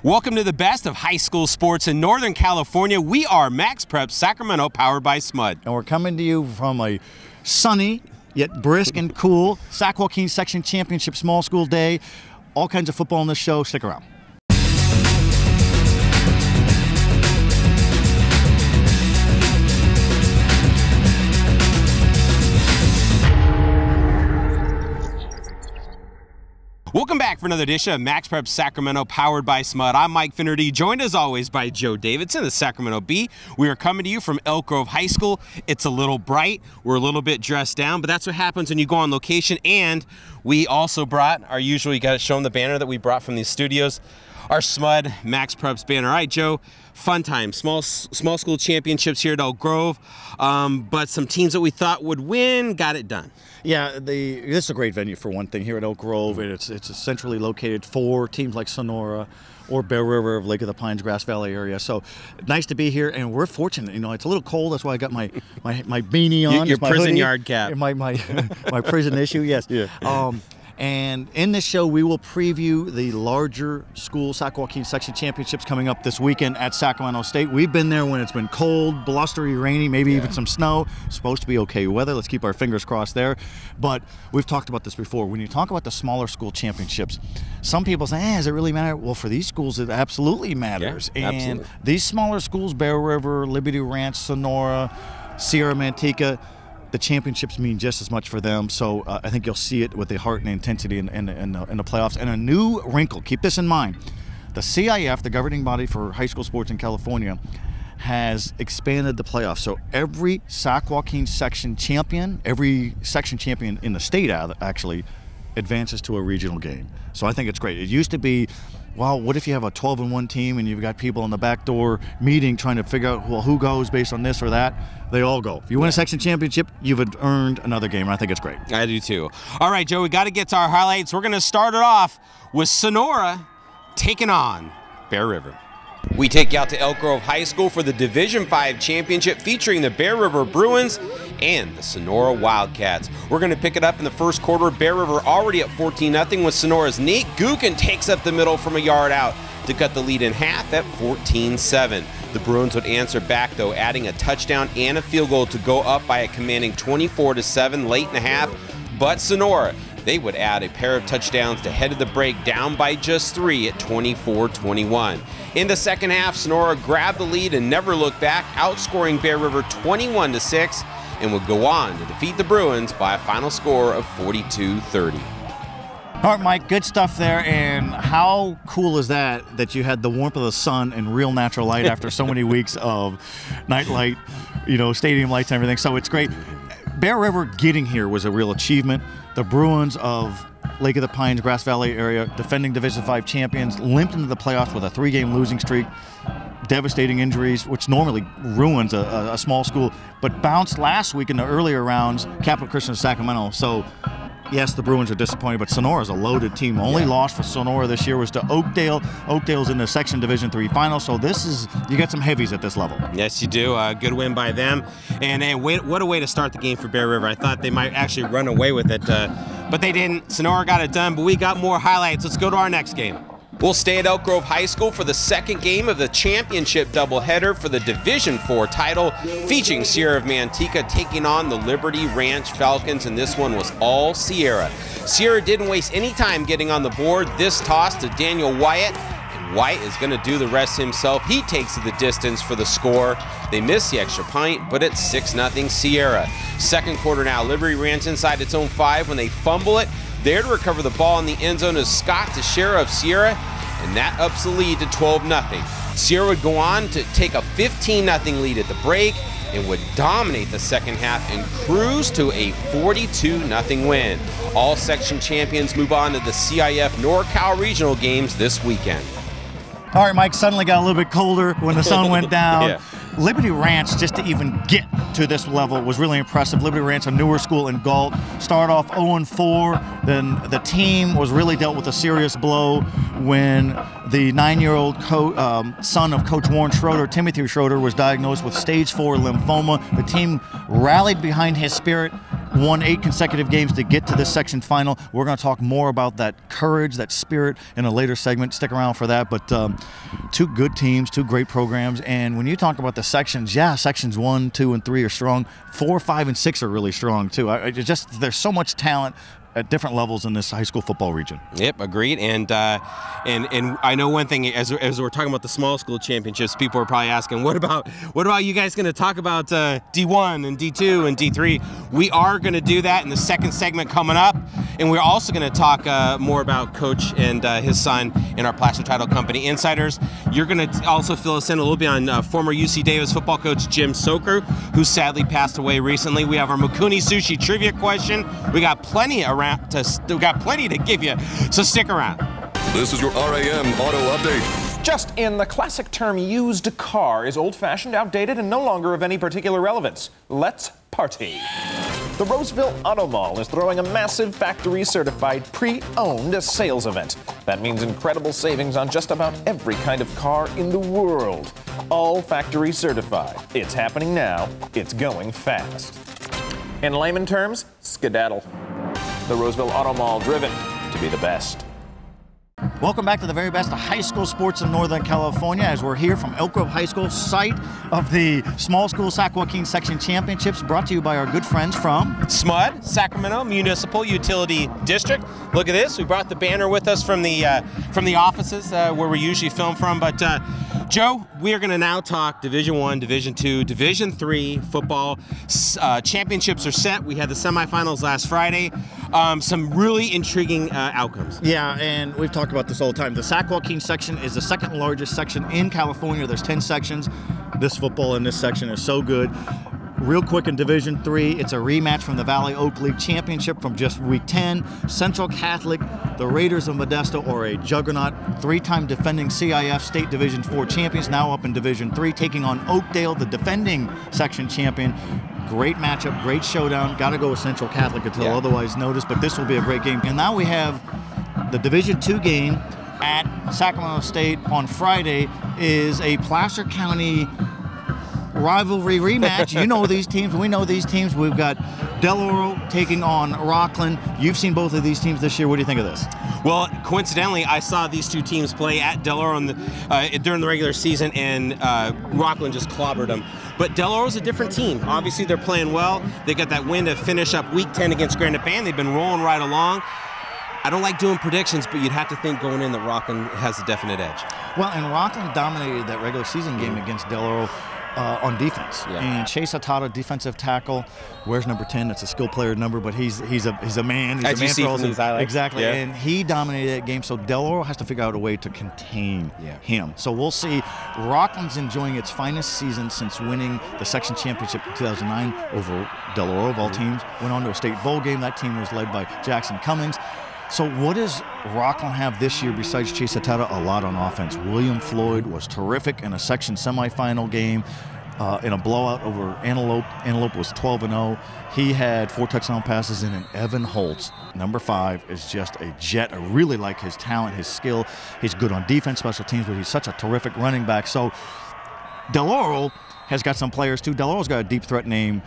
Welcome to the best of high school sports in Northern California. We are MaxPreps Sacramento, powered by SMUD. And we're coming to you from a sunny, yet brisk and cool Sac Joaquin Section Championship Small School Day. All kinds of football in this show. Stick around. Welcome back for another edition of MaxPreps Sacramento, powered by SMUD. I'm Mike Finnerty, joined as always by Joe Davidson, the Sacramento Bee. We are coming to you from Elk Grove High School. It's a little bright. We're a little bit dressed down, but that's what happens when you go on location. And we also brought our usual, you got to show them the banner that we brought from these studios, our SMUD MaxPreps banner. All right, Joe, fun time. Small school championships here at Elk Grove, but some teams that we thought would win got it done. Yeah, this is a great venue for one thing here at Elk Grove. It's centrally located for teams like Sonora or Bear River of Lake of the Pines, Grass Valley area. So nice to be here, and we're fortunate. You know, it's a little cold. That's why I got my beanie on. Your prison hoodie, yard cap. My prison issue. Yes. Yeah. And in this show, we will preview the larger school Sac Joaquin Section Championships coming up this weekend at Sacramento State. We've been there when it's been cold, blustery, rainy, maybe even some snow. Supposed to be okay weather. Let's keep our fingers crossed there. But we've talked about this before. When you talk about the smaller school championships, some people say, does it really matter? Well, for these schools, it absolutely matters. Yeah, and absolutely. These smaller schools, Bear River, Liberty Ranch, Sonora, Sierra Manteca, the championships mean just as much for them, so I think you'll see it with the heart and intensity in the playoffs. And a new wrinkle, keep this in mind, the CIF, the governing body for high school sports in California, has expanded the playoffs. So every Sac Joaquin section champion, every section champion in the state actually advances to a regional game. So I think it's great. It used to be, well, what if you have a 12-1 team and you've got people in the back door meeting trying to figure out, well, who goes based on this or that? They all go. If you win a section championship, you've earned another game, and I think it's great. I do too. All right, Joe, we got to get to our highlights. We're going to start it off with Sonora taking on Bear River. We take you out to Elk Grove High School for the Division V Championship featuring the Bear River Bruins and the Sonora Wildcats. We're going to pick it up in the first quarter. Bear River already at 14-0 with Sonora's Nate Gookin takes up the middle from a yard out to cut the lead in half at 14-7. The Bruins would answer back, though, adding a touchdown and a field goal to go up by a commanding 24-7 late in the half. But Sonora, they would add a pair of touchdowns to head of the break down by just 3 at 24-21. In the second half, Sonora grabbed the lead and never looked back, outscoring Bear River 21-6, and would go on to defeat the Bruins by a final score of 42-30. All right, Mike, good stuff there. And how cool is that you had the warmth of the sun and real natural light after so many weeks of night light, stadium lights and everything. So it's great. Bear River getting here was a real achievement. The Bruins of Lake of the Pines, Grass Valley area, defending Division V champions, limped into the playoffs with a 3-game losing streak, devastating injuries, which normally ruins a small school, but bounced last week in the earlier rounds, Capital Christian of Sacramento. So yes, the Bruins are disappointed, but Sonora's a loaded team. The only loss for Sonora this year was to Oakdale. Oakdale's in the Section Division III final, so you got some heavies at this level. Yes, you do. Good win by them. And what a way to start the game for Bear River. I thought they might actually run away with it, but they didn't. Sonora got it done, but we got more highlights. Let's go to our next game. We'll stay at Elk Grove High School for the second game of the championship doubleheader for the Division IV title, featuring Sierra of Manteca taking on the Liberty Ranch Falcons, and this one was all Sierra. Sierra didn't waste any time getting on the board. This toss to Daniel Wyatt, and Wyatt is going to do the rest himself. He takes the distance for the score. They miss the extra point, but it's 6-0 Sierra. Second quarter now, Liberty Ranch inside its own 5 when they fumble it. There to recover the ball in the end zone is Scott Teixeira of Sierra, and that ups the lead to 12-0. Sierra would go on to take a 15-0 lead at the break and would dominate the second half and cruise to a 42-0 win. All section champions move on to the CIF NorCal Regional games this weekend. All right, Mike, suddenly got a little bit colder when the sun went down. Yeah. Liberty Ranch, just to even get to this level, was really impressive. Liberty Ranch, a newer school in Galt, started off 0-4. Then the team was really dealt with a serious blow when the 9-year-old son of Coach Warren Schroeder, Timothy Schroeder, was diagnosed with stage 4 lymphoma. The team rallied behind his spirit, won 8 consecutive games to get to this section final. We're going to talk more about that courage, that spirit in a later segment. Stick around for that. But 2 good teams, 2 great programs. And when you talk about the sections, yeah, sections 1, 2, and 3 are strong. 4, 5, and 6 are really strong too. There's so much talent at different levels in this high school football region. Yep, agreed. And I know one thing, as we're talking about the small school championships, people are probably asking, what about you guys going to talk about D1 and D2 and D3? We are going to do that in the second segment coming up, and we're also going to talk more about Coach and his son in our Plaster Title Company Insiders. You're going to also fill us in a little bit on former UC Davis football coach Jim Soker, who sadly passed away recently. We have our Makuni Sushi trivia question. We got plenty to give you, so stick around. This is your RAM Auto Update. Just in, the classic term used car is old-fashioned, outdated, and no longer of any particular relevance. Let's party. The Roseville Auto Mall is throwing a massive factory-certified pre-owned sales event. That means incredible savings on just about every kind of car in the world. All factory certified. It's happening now. It's going fast. In layman terms, skedaddle. The Roseville Auto Mall, driven to be the best. Welcome back to the very best of high school sports in Northern California, as we're here from Elk Grove High School, site of the Small School Sac Joaquin Section Championships, brought to you by our good friends from SMUD, Sacramento Municipal Utility District. Look at this. We brought the banner with us from the offices where we usually film from. But Joe, we are going to now talk Division I, Division II, Division III football. Championships are set. We had the semifinals last Friday. Some really intriguing outcomes. Yeah, and we've talked about this all the time. The Sac Joaquin section is the second largest section in California. There's 10 sections. This football in this section is so good. Real quick, in Division III, it's a rematch from the Valley Oak League Championship from just week 10. Central Catholic, the Raiders of Modesto, are a juggernaut. 3-time defending CIF State Division IV champions, now up in Division III, taking on Oakdale, the defending section champion. Great matchup, great showdown. Got to go with Central Catholic until otherwise noticed, but this will be a great game. And now we have the Division II game at Sacramento State on Friday. Is a Placer County rivalry rematch. You know these teams. We know these teams. We've got Del Oro taking on Rockland. You've seen both of these teams this year. What do you think of this? Well, coincidentally, I saw these two teams play at Del Oro during the regular season, and Rockland just clobbered them. But Del Oro's a different team. Obviously, they're playing well. They got that win to finish up week 10 against Granite Bend. They've been rolling right along. I don't like doing predictions, but you'd have to think going in that Rockland has a definite edge. Well, and Rockland dominated that regular season game against Del Oro on defense. Yeah. And Chase Atata, defensive tackle, wears number 10. It's a skill player number, but he's a man. He's As a man you see from these highlights. Exactly. Yeah. And he dominated that game, so Del Oro has to figure out a way to contain him. So we'll see. Rockland's enjoying its finest season since winning the section championship in 2009 over Del Oro, of all teams. Went on to a state bowl game. That team was led by Jackson Cummings. So what does Rockland have this year besides Chase Atata? A lot on offense. William Floyd was terrific in a section semifinal game in a blowout over Antelope. Antelope was 12-0. He had 4 touchdown passes in, and Evan Holtz, number 5, is just a jet. I really like his talent, his skill. He's good on defense, special teams, but he's such a terrific running back. So Del Oro has got some players too. Del Oro's got a deep threat named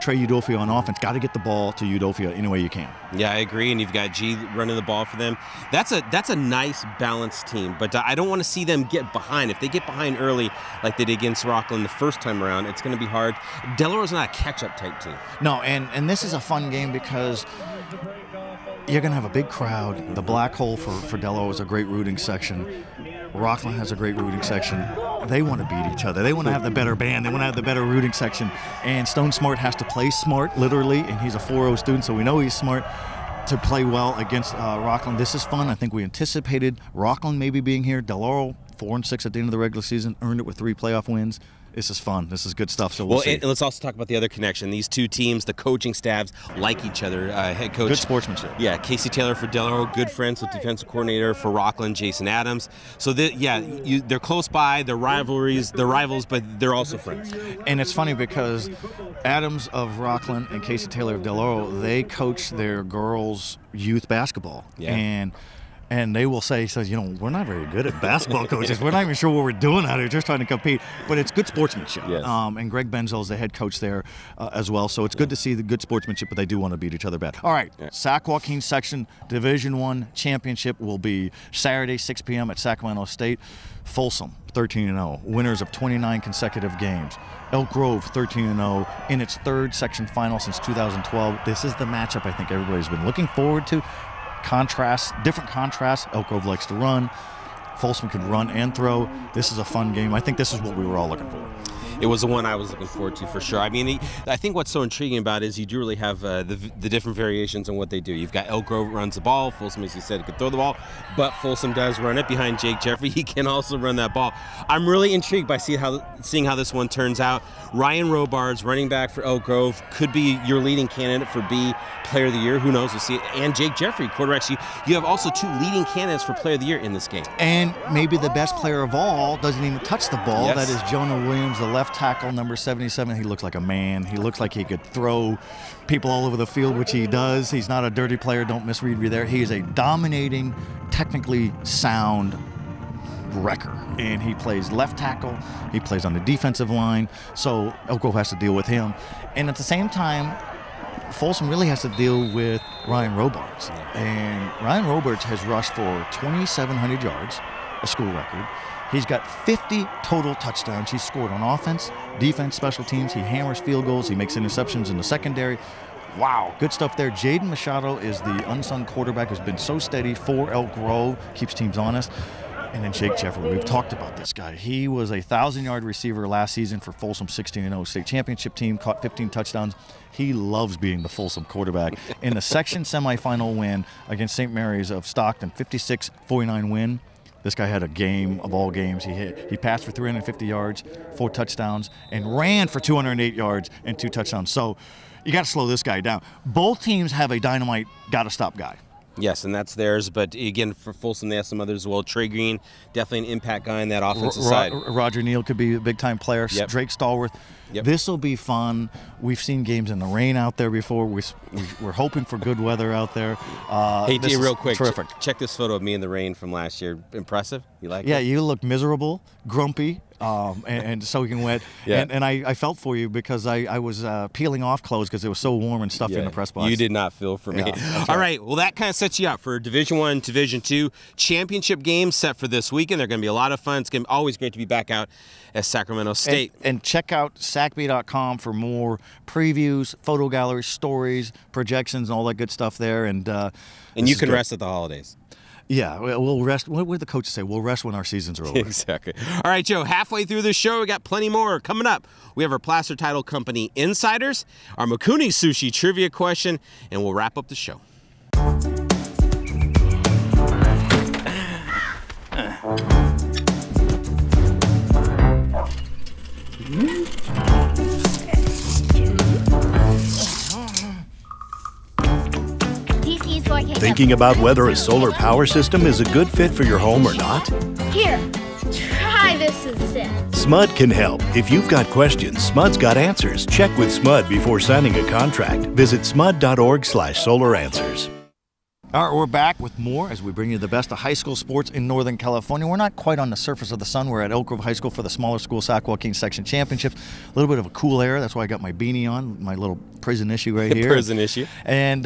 Trey Udofia on offense. Got to get the ball to Udofia any way you can. Yeah, I agree. And you've got G running the ball for them. That's a nice balanced team. But I don't want to see them get behind. If they get behind early, like they did against Rockland the first time around, it's going to be hard. Del Oro's not a catch-up type team. No, and this is a fun game because you're going to have a big crowd. The Black Hole for Del Oro is a great rooting section. Rockland has a great rooting section. They want to beat each other. They want to have the better band. They want to have the better rooting section. And Stone Smart has to play smart, literally, and he's a 4.0 student, so we know he's smart to play well against Rockland. This is fun. I think we anticipated Rockland maybe being here. Del Oro, 4-6 at the end of the regular season, earned it with 3 playoff wins. This is fun. This is good stuff. So we'll see. And let's also talk about the other connection. These two teams, the coaching staffs, like each other. Head coach, good sportsmanship. Yeah, Casey Taylor for Del Oro, good friends with defensive coordinator for Rockland, Jason Adams. So they're close by. They're rivalries. They're rivals, but they're also friends. And it's funny because Adams of Rockland and Casey Taylor of Del Oro, they coach their girls' youth basketball. Yeah. And and they will say, we're not very good at basketball coaches. We're not even sure what we're doing out here, just trying to compete. But it's good sportsmanship. Yes. And Greg Benzel is the head coach there as well. So it's good to see the good sportsmanship, but they do want to beat each other bad. All right, Sac Joaquin section Division I championship will be Saturday, 6 p.m. at Sacramento State. Folsom, 13-0, winners of 29 consecutive games. Elk Grove, 13-0, in its third section final since 2012. This is the matchup I think everybody's been looking forward to. Different contrasts. Elk Grove likes to run. Folsom can run and throw. This is a fun game. I think this is what we were all looking for. It was the one I was looking forward to for sure. I mean, I think what's so intriguing about it is you do really have the different variations on what they do. You've got Elk Grove runs the ball. Folsom, as you said, could throw the ball, but Folsom does run it behind Jake Jeffrey. He can also run that ball. I'm really intrigued by seeing how this one turns out. Ryan Robards, running back for Elk Grove, could be your leading candidate for B Player of the Year. Who knows? We'll see. And Jake Jeffrey, quarterback. You have also two leading candidates for Player of the Year in this game. And maybe the best player of all doesn't even touch the ball. Yes. That is Jonah Williams, the left tackle, number 77. He looks like a man. He looks like he could throw people all over the field, which he does. He's not a dirty player. Don't misread me there. He is a dominating, technically sound wrecker. And he plays left tackle. He plays on the defensive line. So Elk Grove has to deal with him. And at the same time, Folsom really has to deal with Ryan Robards. And Ryan Robards has rushed for 2,700 yards, a school record. He's got 50 total touchdowns. He's scored on offense, defense, special teams. He hammers field goals. He makes interceptions in the secondary. Wow, good stuff there. Jaden Machado is the unsung quarterback who's been so steady for Elk Grove, keeps teams honest. And then Jake Jeffrey, we've talked about this guy. He was a 1,000-yard receiver last season for Folsom 16-0 state championship team, caught 15 touchdowns. He loves being the Folsom quarterback. In the section semifinal win against St. Mary's of Stockton, 56-49 win. This guy had a game of all games. He passed for 350 yards, 4 touchdowns, and ran for 208 yards and 2 touchdowns. So you got to slow this guy down. Both teams have a dynamite, got-to-stop guy. Yes, and that's theirs. But again, for Folsom, they have some others as well. Trey Green, definitely an impact guy on that offensive side. Roger Neal could be a big-time player. Yep. Drake Stallworth. Yep. This will be fun. We've seen games in the rain out there before. We're hoping for good weather out there. Hey, D, real quick, terrific. Check this photo of me in the rain from last year. Impressive? You like it? Yeah, you look miserable, grumpy, and soaking wet. Yeah. And I felt for you because I was peeling off clothes because it was so warm and stuffy in the press box. You did not feel for me. Yeah, All right, well, that kind of sets you up for Division I, Division II championship games set for this weekend. They're going to be a lot of fun. It's going to be always great to be back out at Sacramento State. And check out sacb.com for more previews, photo galleries, stories, projections, and all that good stuff there. And you can rest at the holidays. Yeah, we'll rest. What would the coaches say? We'll rest when our seasons are over. Exactly. All right, Joe, halfway through the show, we got plenty more coming up. We have our Plaster Title Company Insiders, our Mikuni Sushi Trivia question, and we'll wrap up the show. Thinking about whether a solar power system is a good fit for your home or not? Here, try this instead. SMUD can help. If you've got questions, SMUD's got answers. Check with SMUD before signing a contract. Visit smud.org/solaranswers. All right, we're back with more as we bring you the best of high school sports in Northern California. We're not quite on the surface of the sun. We're at Elk Grove High School for the smaller school Sac Joaquin Section Championships. A little bit of a cool air. That's why I got my beanie on, my little prison issue right here. Prison issue. And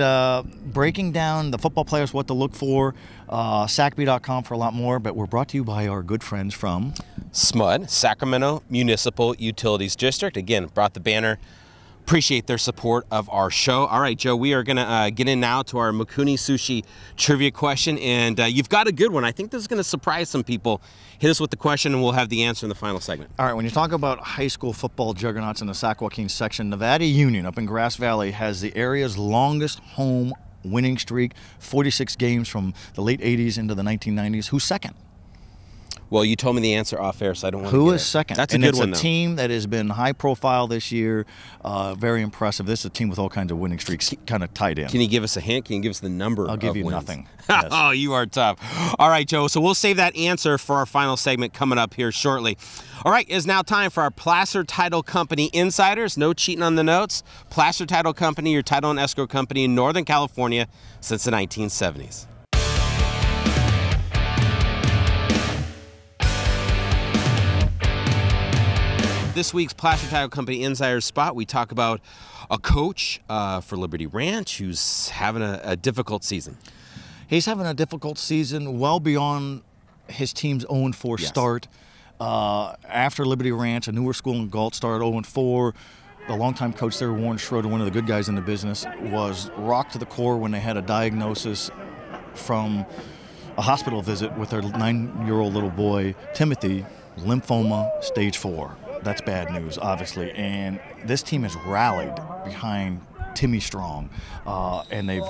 breaking down the football players, what to look for, sacb.com for a lot more. But we're brought to you by our good friends from SMUD, Sacramento Municipal Utilities District. Again, brought the banner. Appreciate their support of our show. All right, Joe, we are going to get in now to our Mikuni Sushi trivia question, and you've got a good one. I think this is going to surprise some people. Hit us with the question, and we'll have the answer in the final segment. All right, when you talk about high school football juggernauts in the Sac Joaquin section, Nevada Union up in Grass Valley has the area's longest home winning streak, 46 games from the late 80s into the 1990s. Who's second? Well, you told me the answer off air, so I don't want to Who is second? That's a good one, And though. it's a team that has been high profile this year, very impressive. This is a team with all kinds of winning streaks kind of tied in. Can you give us a hint? Can you give us the number I'll give you wins? nothing. Yes. Oh, you are tough. All right, Joe, so we'll save that answer for our final segment coming up here shortly. All right, it's now time for our Plaster Title Company Insiders. No cheating on the notes. Plaster Title Company, your title and escrow company in Northern California since the 1970s. This week's Plaster Title Company Insider Spot, we talk about a coach for Liberty Ranch who's having a difficult season. He's having a difficult season, well beyond his team's 0-4 start. After Liberty Ranch, a newer school in Galt, started 0-4. The longtime coach there, Warren Schroeder, one of the good guys in the business, was rocked to the core when they had a diagnosis from a hospital visit with their 9-year-old little boy, Timothy, lymphoma stage 4. That's bad news, obviously. And this team has rallied behind Timmy Strong, and they've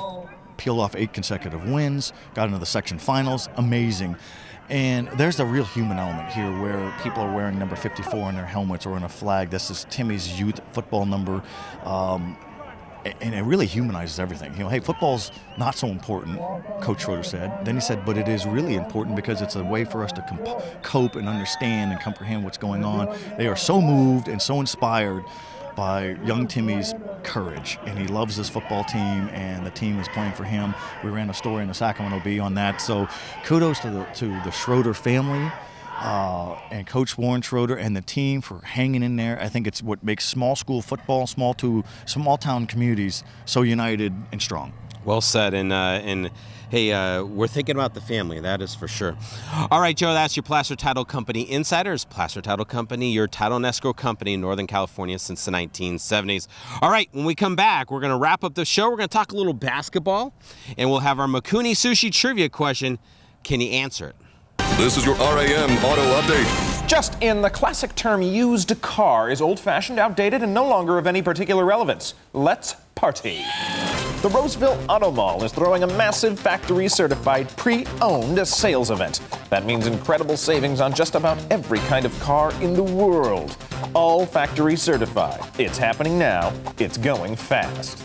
peeled off 8 consecutive wins, got into the section finals. Amazing. And there's a real human element here where people are wearing number 54 on their helmets or on a flag. This is Timmy's youth football number. And it really humanizes everything. You know, hey, football's not so important, Coach Schroeder said. Then he said, but it is really important because it's a way for us to cope and understand and comprehend what's going on. They are so moved and so inspired by young Timmy's courage, and he loves this football team, and the team is playing for him. We ran a story in the Sacramento Bee on that. So kudos to the Schroeder family. And Coach Warren Schroeder and the team for hanging in there. I think it's what makes small school football, small town communities so united and strong. Well said, and hey, we're thinking about the family, that is for sure. All right, Joe, that's your Plaster Title Company Insiders. Plaster Title Company, your title and escrow company in Northern California since the 1970s. All right, when we come back, we're going to wrap up the show. We're going to talk a little basketball, and we'll have our Mikuni Sushi trivia question. Can you answer it? This is your RAM Auto Update. Just in, the classic term used car is old-fashioned, outdated, and no longer of any particular relevance. Let's party. The Roseville Auto Mall is throwing a massive factory-certified pre-owned sales event. That means incredible savings on just about every kind of car in the world. All factory certified. It's happening now. It's going fast.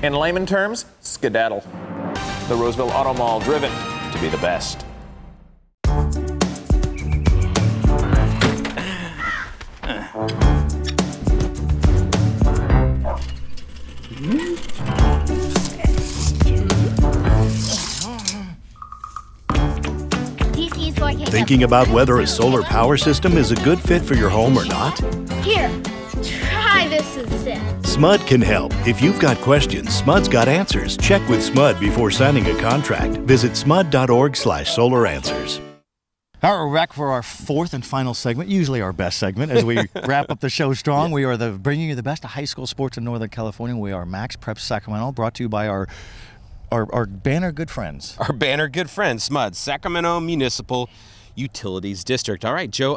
In layman terms, skedaddle. The Roseville Auto Mall, driven to be the best. Thinking about whether a solar power system is a good fit for your home or not? Here, try this instead. SMUD can help. If you've got questions, SMUD's got answers. Check with SMUD before signing a contract. Visit smud.org/solaranswers. All right, we're back for our 4th and final segment, usually our best segment, as we wrap up the show strong. We are bringing you the best of high school sports in Northern California. We are MaxPreps Sacramento, brought to you by our banner good friends. Our banner good friends, SMUD, Sacramento Municipal Utilities District. All right, Joe,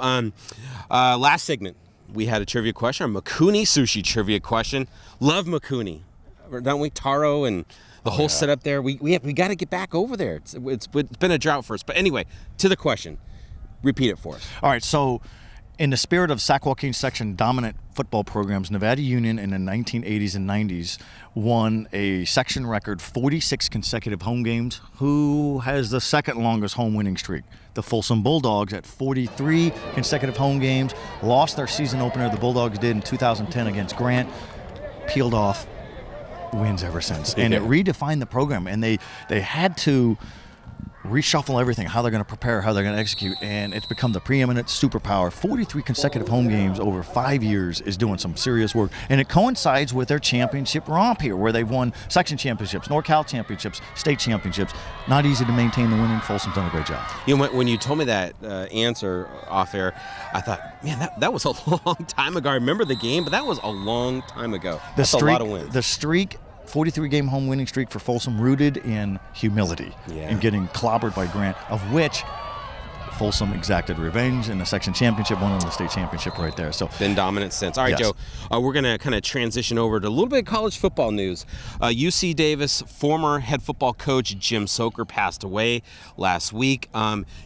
last segment, we had a trivia question, our Mikuni Sushi trivia question. Love Mikuni, don't we? Taro and the whole setup there. We got to get back over there. It's been a drought for us. But anyway, to the question. Repeat it for us. All right, so in the spirit of Sac Joaquin section dominant football programs, Nevada Union in the 1980s and 90s won a section record 46 consecutive home games. Who has the second longest home winning streak? The Folsom Bulldogs at 43 consecutive home games. Lost their season opener, the Bulldogs did in 2010 against Grant. Peeled off wins ever since. And it redefined the program, and they had to reshuffle everything, how they're going to prepare, how they're going to execute, and it's become the preeminent superpower. 43 consecutive home games over 5 years is doing some serious work, and it coincides with their championship romp here, where they've won section championships, NorCal championships, state championships. Not easy to maintain the winning. Folsom's done a great job. You know, when you told me that answer off air, I thought, man, that was a long time ago. I remember the game, but that was a long time ago. That's a lot of wins. The streak, 43-game home winning streak for Folsom, rooted in humility and getting clobbered by Grant, of which Folsom exacted revenge in the section championship, won in the state championship right there. So been dominant since. All right, Joe, we're going to kind of transition over to a little bit of college football news. UC Davis former head football coach Jim Soker passed away last week.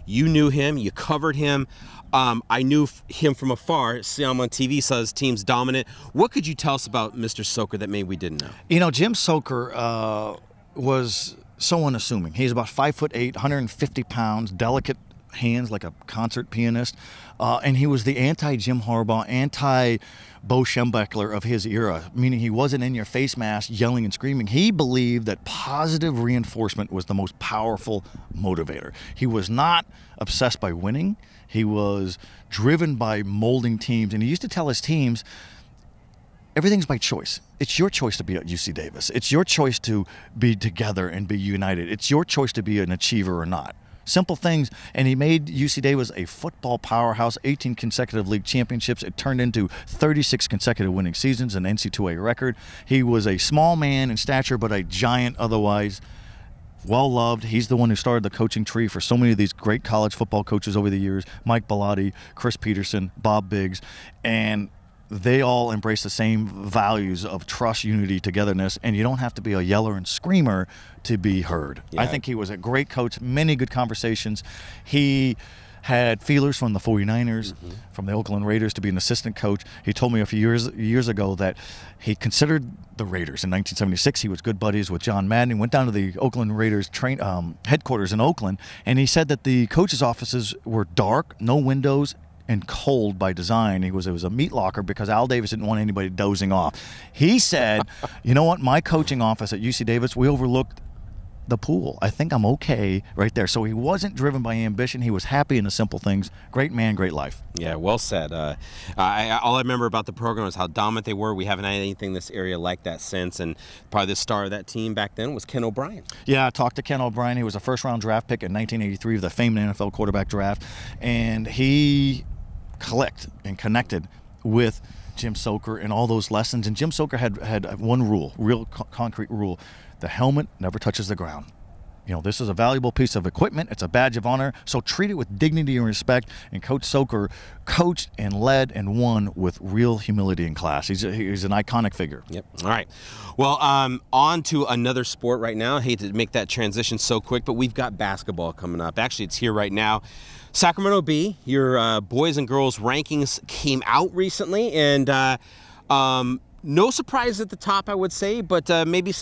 You knew him, you covered him. I knew him from afar, see him on TV, saw his team's dominant. What could you tell us about Mr. Soker that maybe we didn't know? You know, Jim Soker was so unassuming. He's about 5'8", 150 pounds, delicate hands like a concert pianist, and he was the anti-Jim Harbaugh, anti-Bo Schembechler of his era, meaning he wasn't in your face mask yelling and screaming. He believed that positive reinforcement was the most powerful motivator. He was not obsessed by winning. He was driven by molding teams, and he used to tell his teams, everything's by choice. It's your choice to be at UC Davis. It's your choice to be together and be united. It's your choice to be an achiever or not. Simple things, and he made UC Davis a football powerhouse, 18 consecutive league championships. It turned into 36 consecutive winning seasons, an NC2A record. He was a small man in stature, but a giant otherwise. Well-loved. He's the one who started the coaching tree for so many of these great college football coaches over the years, Mike Bellotti, Chris Peterson, Bob Biggs, and they all embrace the same values of trust, unity, togetherness, and you don't have to be a yeller and screamer to be heard. Yeah. I think he was a great coach, many good conversations. He had feelers from the 49ers, from the Oakland Raiders to be an assistant coach. He told me a few years ago that he considered the Raiders in 1976. He was good buddies with John Madden. He went down to the Oakland Raiders headquarters in Oakland, and he said that the coaches' offices were dark, no windows, and cold by design. It was a meat locker because Al Davis didn't want anybody dozing off. He said, you know what, my coaching office at UC Davis, we overlooked the pool. I think I'm okay right there. So he wasn't driven by ambition. He was happy in the simple things. Great man, great life. Yeah, well said. All I remember about the program is how dominant they were. We haven't had anything in this area like that since, and probably the star of that team back then was Ken O'Brien. Yeah, I talked to Ken O'Brien. He was a first-round draft pick in 1983 of the famed NFL quarterback draft, and he clicked and connected with Jim Soker and all those lessons. And Jim Soker had one rule, real concrete rule: the helmet never touches the ground. You know, this is a valuable piece of equipment. It's a badge of honor. So treat it with dignity and respect. And Coach Soker coached and led and won with real humility and class. He's an iconic figure. Yep. All right. Well, on to another sport right now. I hate to make that transition so quick, but we've got basketball coming up. Actually, it's here right now. Sacramento Bee, your boys and girls rankings came out recently, and no surprise at the top, I would say, but maybe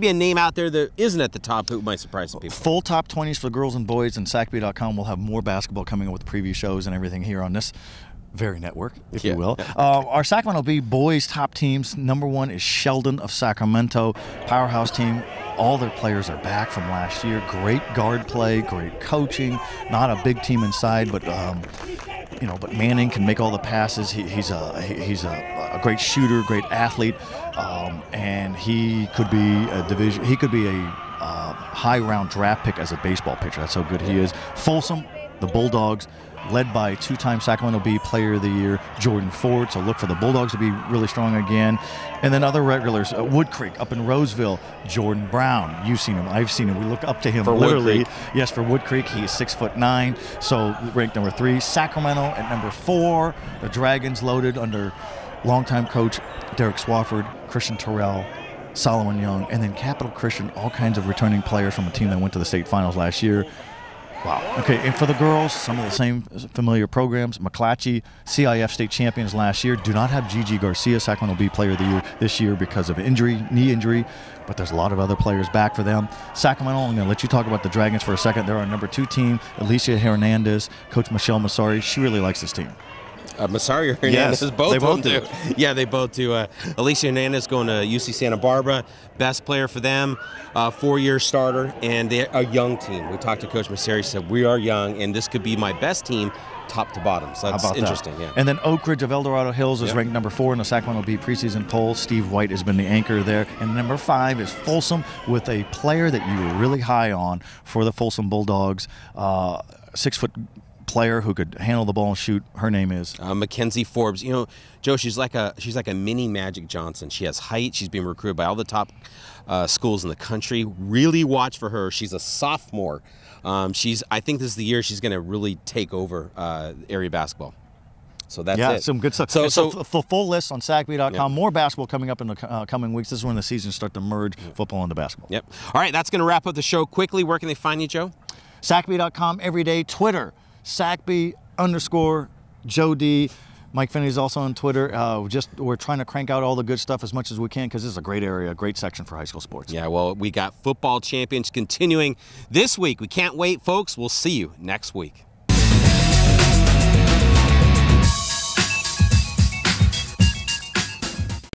a name out there that isn't at the top who might surprise some people. Full top 20s for girls and boys, and SacB.com will have more basketball coming up with preview shows and everything here on this very network, if you will. Our Sacramento Bee boys top teams, number one is Sheldon of Sacramento, powerhouse team. All their players are back from last year. Great guard play, great coaching. Not a big team inside, but but Manning can make all the passes. He's a great shooter, great athlete, and he could be a division. He could be a high round draft pick as a baseball pitcher. That's how good he is. Folsom, the Bulldogs, led by two-time Sacramento Bee Player of the Year, Jordan Ford. So look for the Bulldogs to be really strong again. And then other regulars, Wood Creek up in Roseville, Jordan Brown. You've seen him. I've seen him. We look up to him for literally. Wood Creek. Yes, for Wood Creek. He is 6'9", so ranked number 3. Sacramento at number 4. The Dragons loaded under longtime coach Derek Swafford, Christian Terrell, Solomon Young, and then Capital Christian, all kinds of returning players from a team that went to the state finals last year. Wow. Okay, and for the girls, some of the same familiar programs. McClatchy, CIF state champions last year, do not have Gigi Garcia, Sacramento Bee Player of the Year this year because of injury, knee injury, but there's a lot of other players back for them. Sacramento, I'm going to let you talk about the Dragons for a second. They're our number 2 team. Alicia Hernandez, Coach Michelle Massari, she really likes this team. Massari or Hernandez, yes, both they of both them do. Yeah, they both do. Alicia Hernandez going to UC Santa Barbara, best player for them, 4-year starter, and they're a young team. We talked to Coach Massari, said we are young, and this could be my best team top to bottom. So that's interesting. Yeah. And then Oak Ridge of El Dorado Hills is ranked number 4 in the Sacramento Bee preseason poll. Steve White has been the anchor there. And number 5 is Folsom, with a player that you were really high on for the Folsom Bulldogs, 6-foot player who could handle the ball and shoot. Her name is Mackenzie Forbes. You know, Joe, she's like a mini Magic Johnson. She has height. She's being recruited by all the top schools in the country. Really watch for her. She's a sophomore. I think this is the year she's going to really take over area basketball. So that's it. Some good stuff. So the full list on SacB.com. Yeah. More basketball coming up in the coming weeks. This is when the seasons start to merge football into basketball. Yep. All right, that's going to wrap up the show quickly. Where can they find you, Joe? SacB.com every day. Twitter, SacB_Joe D. Mike Finney's also on Twitter. We're trying to crank out all the good stuff as much as we can because this is a great area, a great section for high school sports. Yeah, well, we got football champions continuing this week. We can't wait, folks. We'll see you next week.